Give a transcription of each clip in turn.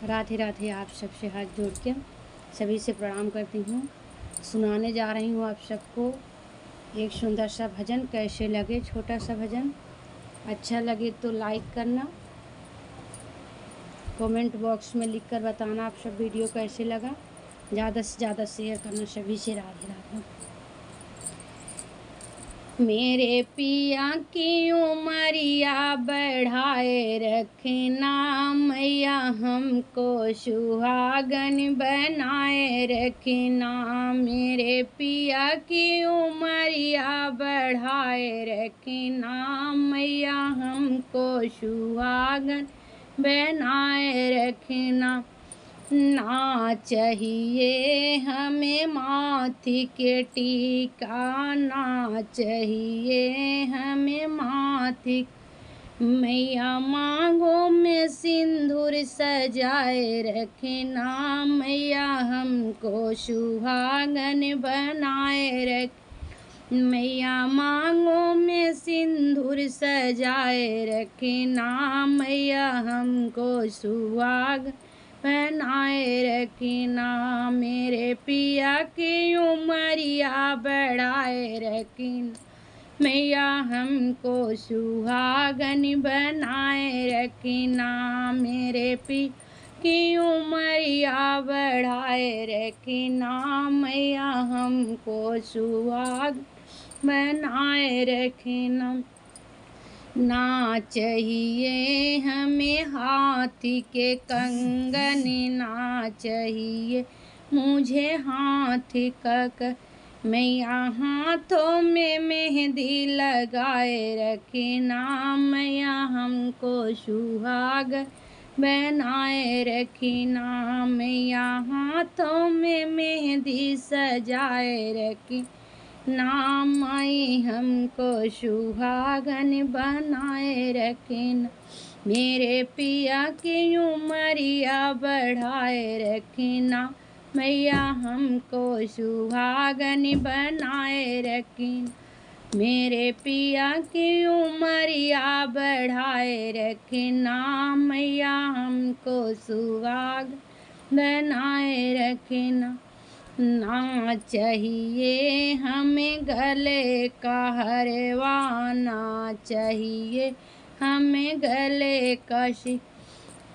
राधे राधे। आप सबसे हाथ जोड़ के सभी से प्रणाम करती हूँ। सुनाने जा रही हूँ आप सबको एक सुंदर सा भजन। कैसे लगे छोटा सा भजन? अच्छा लगे तो लाइक करना, कमेंट बॉक्स में लिखकर बताना आप सब वीडियो कैसे लगा। ज़्यादा से ज़्यादा शेयर करना। सभी से राधे राधे। मेरे पिया की उमरिया बढ़ाए रखना, मैया हमको सुहागन बनाए रखना। मेरे पिया की उमरिया बढ़ाए रखना, मैया हमको सुहागन बनाए रखना। ना चाहिए हमें माथे के टीका, ना चाहिए हमें माथे, मैया मांगों में सिंदूर सजाए रखना, मैया हमको सुहागन बनाए रख। मैया मांगों में सिंदूर सजाए रखना, मैया हमको सुहागन बनाए रखना। मेरे पिया की उमरिया बढ़ाए रखना, मैया हमको सुहागन बनाए रखना। मेरे पिया की उमरिया बढ़ाए रखना, मैया हमको सुहागन बनाए रखना। ना चाहिए हमें हाथी के कंगन, ना चाहिए मुझे हाथी का, मैया हाथों में मेहंदी लगाए रखना, मैया हमको सुहागन बनाए रखना। मैया हाथों में मेहंदी सजाए रखी, नाम माई हमको सुहागन बनाए रखना। मेरे पिया की उमरिया बढ़ाए रखना, मैया हमको सुहागन बनाए रखना। मेरे पिया की उमरिया बढ़ाए रखना, मैया हमको सुहागन बनाए रखना। ना चाहिए हमें गले का हरवा, ना चाहिए हमें गले का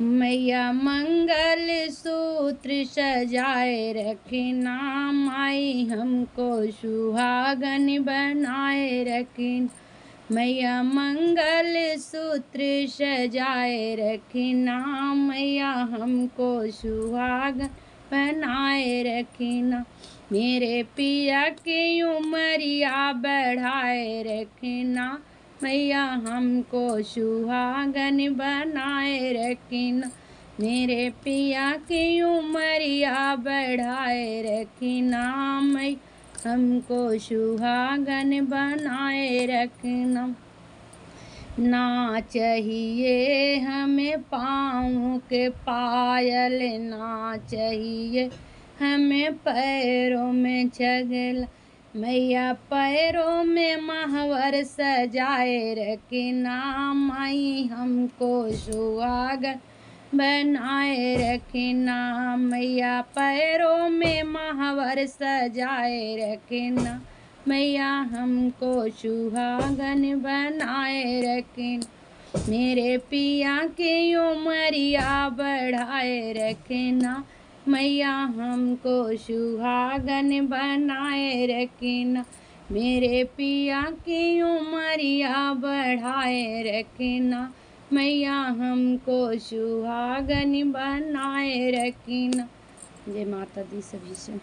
मैया मंगल सूत्र सजाए रखना, माई हमको सुहागन बनाए रखना। मैया मंगल सूत्र सजाए रखना, मैया हमको सुहागन बनाए रखना। मेरे पिया की उमरिया बढ़ाए रखना, मैया हमको सुहागन बनाए रखना। मेरे पिया की उमरिया बढ़ाए रखना, मैया हमको सुहागन बनाए रखना। ना चाहिए हमें पाँव के पायल, ना चाहिए हमें पैरों में छगला, मैया पैरों में महावर सजाए रखना, माई हमको सुहागन बनाए रखना। मैया पैरों में महावर सजाए रखना, मैया हमको सुहागन बनाए रखना। मेरे पिया की उमरिया बढ़ाए रखना, मैया हमको सुहागन बनाए रखना। मेरे पिया की उमरिया बढ़ाए रखना, मैया हमको सुहागन बनाए रखना। जय माता दी सभी से।